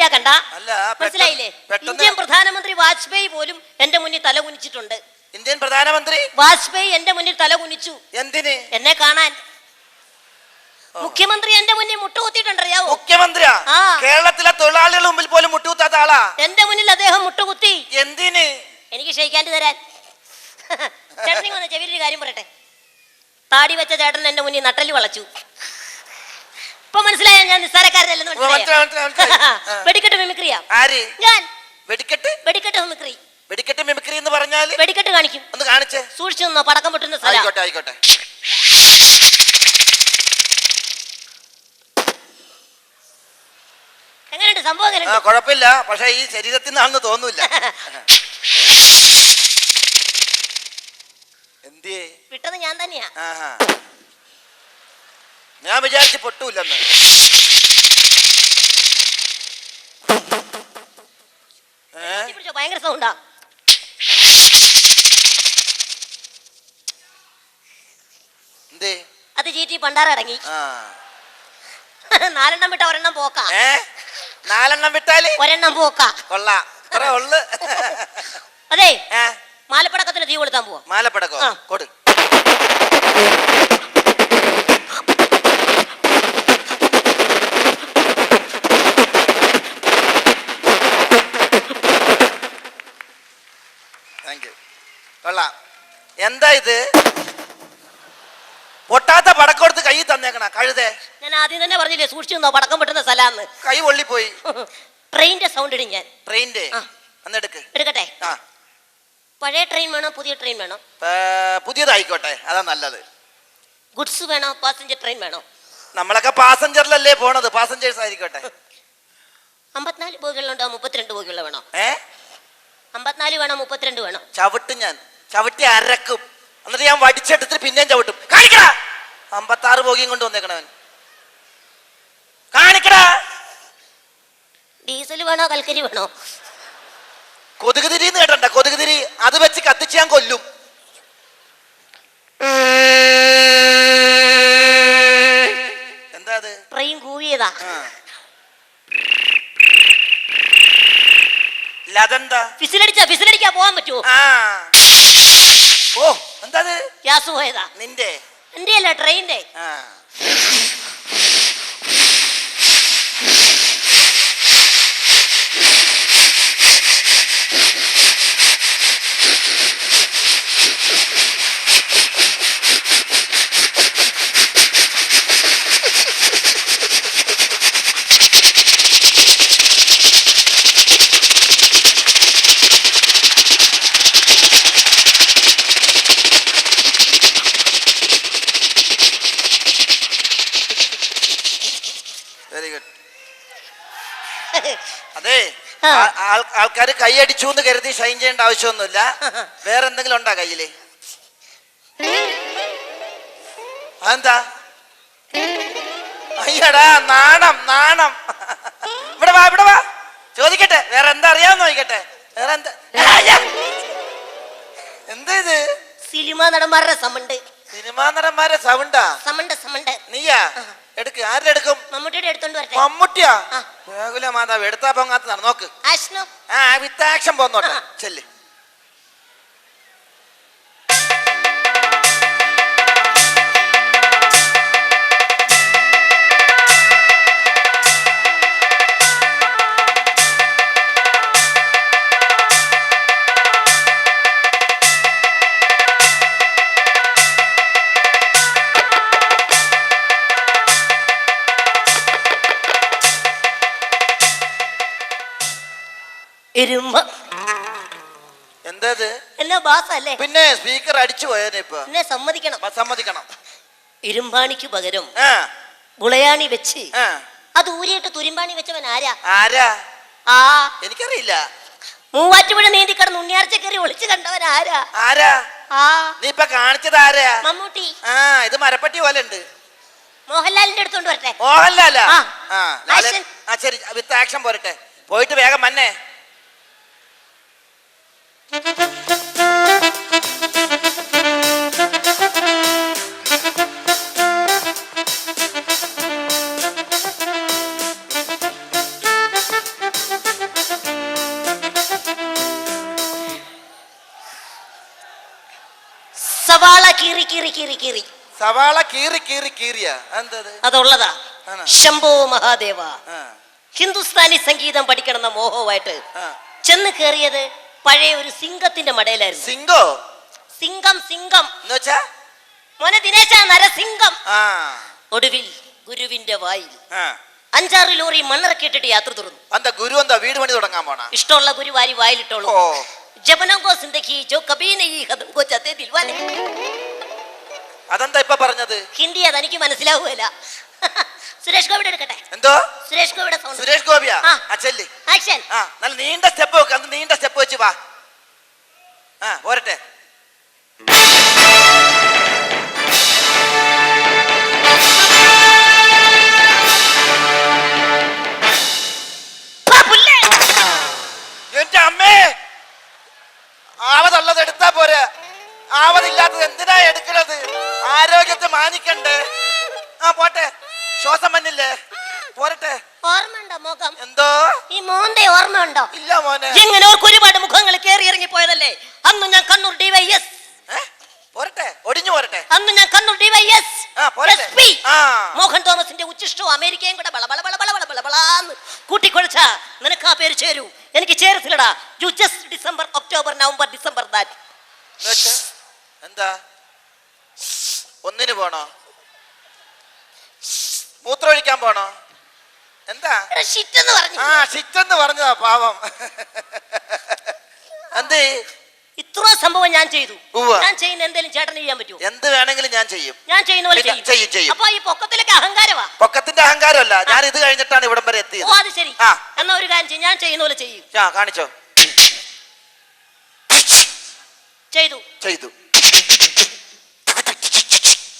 പ്രധാനമന്ത്രിയാ കണ്ട. മനസ്സിലായില്ലേ? ഇന്ത്യൻ പ്രധാനമന്ത്രി വാജ്പേയി പോലും എന്റെ മുന്നിൽ തല കുനിച്ചിട്ടുണ്ട്. ഇന്ത്യൻ പ്രധാനമന്ത്രി വാജ്പേയി എന്റെ മുന്നിൽ തല കുനിച്ചു. എന്തിന്? എന്നെ കാണാൻ. മുഖ്യമന്ത്രി എന്റെ മുന്നിൽ മുട്ടുകുത്തിയിട്ടുണ്ടറിയാവോ? മുഖ്യമന്ത്രിയാ? കേരളത്തിലെ തൊഴിലാളികളുടെ മുമ്പിൽ പോലും മുട്ടുകുത്താത്ത ആളാ. എന്റെ മുന്നിൽ അദ്ദേഹം മുട്ടുകുത്തി. എന്തിന്? എനിക്ക് ക്ഷയിക്കാണ്ട് തരാൻ. ചേട്ടൻ വന്ന ചെവിലൊരു കാര്യം പറയട്ടെ. താടി വെച്ച ചേട്ടൻ എന്റെ മുന്നിൽ നട്ടല് വളച്ചു. ഇപ്പൊ മനസ്സിലായോ ഞാൻ നിസ്സാരക്കാരനല്ലെന്ന്? വെടിക്കെട്ട് മിമിക്രിയാ. ഞാൻ വെടിക്കെട്ട് മിമിക്രി. വെടിക്കെട്ട് മിമിക്രി എന്ന് പറഞ്ഞാൽ വെടിക്കെട്ട് കാണിക്കും. ഒന്ന് കാണിച്ചേ. സൂക്ഷിച്ചു നിന്നോ, പടക്കം പൊട്ടുന്ന സ്ഥലം. ആയിക്കോട്ടെ. എങ്ങനെയുണ്ട് സംഭവം? കുഴപ്പമില്ല, പക്ഷെ ഈ ശരീരത്തിൽ നിന്നാണെന്ന് തോന്നൂല. എന്തിയേ വിട്ടത് ഞാൻ തന്നെയാ. ഞാൻ വിചാരിച്ച് പൊട്ടൂല്ലെന്ന്. ഭയങ്കര സൗണ്ടാ. അത് ചീറ്റി പണ്ടാറടങ്ങി. 4 വിട്ട ഒരെണ്ണം പോക്കാ. 4 വിട്ടാല് ഒരെണ്ണം പോക്കാ. കൊള്ളാം. അതെ, മാലപ്പടക്കത്തിന് തീ കൊളുത്താൻ പോവാ. മാലപ്പടക്കോ? കൊടു. കൊള്ളാം. എന്താ ഇത്? പൊട്ടാത്ത പടക്കം എടുത്ത് കൈ തന്നേക്കണ കഴുതേ. ഞാൻ ആദ്യം തന്നെ പറഞ്ഞില്ലേ സൂക്ഷിച്ചു പടക്കം പെട്ടുന്ന സ്ഥലന്ന്. കൈ പൊള്ളിപ്പോയി. ട്രെയിനിന്റെ സൗണ്ട് ഇടും ഞാൻ. ട്രെയിനിന്റെ എടുക്കട്ടെ. പഴയ ട്രെയിൻ വേണോ പുതിയ ട്രെയിൻ വേണോ? പുതിയതായിക്കോട്ടെ, അതാ നല്ലത്. ഗുഡ്സ് വേണോ പാസഞ്ചർ ട്രെയിൻ വേണോ? നമ്മളൊക്കെ പാസഞ്ചറിലല്ലേ പോണത്, പാസഞ്ചേഴ്സ് ആയിക്കോട്ടെ. 54 ബോഗികളുണ്ടോ 32 ബോഗിയുള്ള വേണോ? 54 വേണോ 32 വേണോ? ചവിട്ടും ഞാൻ, ചവിട്ടി അരക്കും, എന്നിട്ട് ഞാൻ വടിച്ചെടുത്തിട്ട് പിന്നെയും ചവിട്ടും. കാണിക്കടാ. 56 ബോഗിയും കൊണ്ട് വന്നേക്കണവൻ. കാണിക്കടാ. ഡീസൽ വേണോ കൽക്കരി വേണോ? കൊതുക് തിരി കേട്ടണ്ട, കൊതുക് തിരി. അത് വെച്ച് കത്തിച്ച് ഞാൻ കൊല്ലും. എന്താ അത്? ട്രെയിൻ കൂവിയതാ. ലതെന്താ? ഫിസിലടിച്ചാ പോവാൻ പറ്റുമോ? ഓ, എന്താ? ഗ്യാസ് പോയതാ. നിന്റെ? എന്റെ അല്ല, ട്രെയിനിന്റെ. അതെ, ആൾക്കാര് കൈയടിച്ചു എന്ന് കരുതി ഷൈൻ ചെയ്യേണ്ട ആവശ്യമൊന്നുമില്ല. വേറെ എന്തെങ്കിലും ഉണ്ടാ കയ്യില്? അതെന്താ? അയ്യടാ, നാണം. ഇവിടെ വാ, ചോദിക്കട്ടെ. വേറെ എന്താ അറിയാമെന്ന് ചോദിക്കട്ടെ. വേറെ എന്താ? എന്താ ഇത്? സിനിമാ നടന്മാരുടെ സൗണ്ട്. സിനിമാ നടന്മാരുടെ സൗണ്ടാ? സൗണ്ട്. നീയാ? എടുക്ക്. ആരുടെ എടുക്കും? മമ്മൂട്ടിയുടെ എടുത്തോണ്ട് വരട്ടെ. മമ്മൂട്ടിയാ? വേഗുല മാതാവ് എടുത്താ പോങ്ങാത്തതാണ്. നോക്ക്. വിത്ത് ആക്ഷൻ പോന്നോട്ടെ. ചെല്ല്. എന്താ? എന്നാ ബാസല്ലേ? പിന്നെ സ്പീക്കർ അടിച്ചു പോയനെ. ഇപ്പൊ എന്നെ സമ്മതിക്കണം. ഇരുമ്പാണിക്ക് പകരം ബുളയാണി വെച്ച് അത് ഊരിയിട്ട് തുരുമ്പാണി വെച്ചവൻ ആരാ? എനിക്കറിയില്ല. മൂവാറ്റുപുഴ നീന്തി കടന്ന് ഉണ്ണിയാർച്ച കയറി ഒളിച്ചു കണ്ടവൻ ആരാ? നീ ഇപ്പൊ കാണിച്ചത് ആരാ? മമ്മൂട്ടി. ഇത് മരപ്പട്ടി പോലെ ഉണ്ട്. മോഹൻലാലിന്റെ അടുത്തോണ്ട് വരട്ടെ. മോഹൻലാലാ? ശരി, വിത്ത് ആക്ഷൻ പോരട്ടെ. പോയിട്ട് വേഗം മന്നെ. സവാള കീറി കീറി കീറി കീറി. സവാള കീറി കീറി കീറിയ എന്തത്? അതുള്ളതാ. ആണോ? ശംഭോ മഹാദേവ. ആ, ഹിന്ദുസ്ഥാനി സംഗീതം പഠിക്കണമെന്ന മോഹമായിട്ട് ആ. ചെന്ന് കയറിയത് പഴയ ഒരു സിംഗത്തിന്റെ മടയിലായിരുന്നു. സിംഗോ സിംഗം സിംഗം എന്ന് വെച്ചാ? മോനെ ദിനേശ, നരസിംഗം. ആ, ഒടുവിൽ ഗുരുവിന്റെ വായിൽ ആ. 5-6 ലോറി മണ്ണിറക്കിയിട്ടിട്ട് യാത്ര തുറന്നു. എന്താ ഗുരു എന്താ വീട് പണി തുടങ്ങാൻ പോണ? ഇഷ്ടമുള്ള ഗുരു വാരി വായിലിട്ടോളൂ. ഓ, ജബനംഗോ സിന്ദഗി ജോ കബീ നഹീ ഖത്മോ ചാത്തെ ദിൽവാനെ. അതെന്താ ഇപ്പൊ പറഞ്ഞത്? ഹിന്ദി അതെനിക്ക് മനസ്സിലാവുകയില്ല. സുരേഷ് ഗോപിയുടെ എടുക്കട്ടെ. എന്തോ? സുരേഷ് ഗോപിയുടെ സൗണ്ട്. സുരേഷ് ഗോപിയാ? ആ. ആ, ചെല്ല്. ആക്ഷൻ. ആ, നല്ല നീണ്ട സ്റ്റെപ്പ് വെക്ക്. അന്ന് നീണ്ട സ്റ്റെപ്പ് വെച്ച് വാ. ആ, പോരട്ടെ. എന്റെ അമ്മേ, ആവതുള്ളത് എടുത്താ പോരെ, ആവതില്ലാത്തത് എന്തിനാ എടുക്കണത്? ആരോഗ്യത്തെ മാനിക്കണ്ടേ? ആ, പോട്ടെ. ശ്വാസം വന്നില്ലേ? പോരട്ടെ. ഓർമ്മയുണ്ടോ മുഖം? എന്തോ? ഈ മോന്റെ ഓർമ്മയുണ്ടോ? ഇല്ല മോനെ. എങ്ങനെ ഒരുപാട് മുഖങ്ങൾ കയറി ഇറങ്ങി പോയതല്ലേ. അന്ന് ഞാൻ കണ്ണൂർ DYS. പോരട്ടെ, ഒടിഞ്ഞു പോരട്ടെ. അന്ന് ഞാൻ കണ്ണൂർ DYS ആ, പോരട്ടെ. SP. ആ. മോഹൻ തോമസിന്റെ ഉച്ചിഷ്ടവും അമേരിക്കയും കൂടെ ബളബളബളബളബളബളാന്ന് കൂട്ടിക്കൊഴിച്ച നിനക്ക് ആ പേര് ചേരൂ. എനിക്ക് ചേരത്തില്ലടാ. You just December October November December that. എന്നുവെച്ചാ എന്താ? ഒന്നിന് പോണോ? മൂത്രമൊഴിക്കാൻ പോണോ? എന്താ? ഷിറ്റെന്ന് പറഞ്ഞു. ആ, ഷിറ്റെന്ന് പറഞ്ഞതാ പാവം. എന്തേ? ഇത്ര സംഭവം ഞാൻ ചെയ്തു. ഉവ്വ. ഞാൻ ചെയ്യുന്ന എന്തെങ്കിലും ചേട്ടന് ചെയ്യാൻ പറ്റുമോ? എന്ത് വേണമെങ്കിലും ഞാൻ ചെയ്യും. ഞാൻ ചെയ്യുന്ന പോലെ പിന്നെ ചെയ്യും, ചെയ്യും. അപ്പൊ ഈ പൊക്കത്തിലൊക്കെ അഹങ്കാരമാ. പൊക്കത്തിന്റെ അഹങ്കാരമല്ല, ഞാൻ ഇത് കഴിഞ്ഞിട്ടാണ് ഇവിടം വരെ ഓ, എത്തിയത്. അത് ശരി. ആ. എന്നാ ഒരു കാര്യം ചെയ്യും, ഞാൻ ചെയ്യുന്ന പോലെ ചെയ്യും. ആ, കാണിച്ചോ? ചെയ്തു. ചെയ്തു.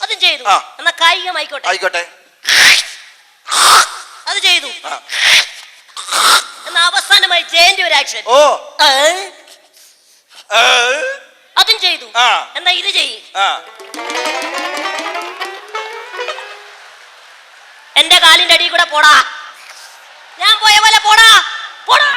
അതും ചെയ്തു. ആ. എന്നാ കായികമായിക്കോട്ടെ. ആയിക്കോട്ടെ. അത് ചെയ്തു. ആ. എന്നാ അവസാനമായി ജയന്റെ ഒരു ആക്ഷൻ. ഓ, അതും ചെയ്തു. ആ. എന്നാ ഇത് ചെയ്യും. ആ. എന്റെ കാലിന്റെ അടിയിൽ കൂടെ പോടാ. ഞാൻ പോയ പോലെ പോടാ. പോടാ.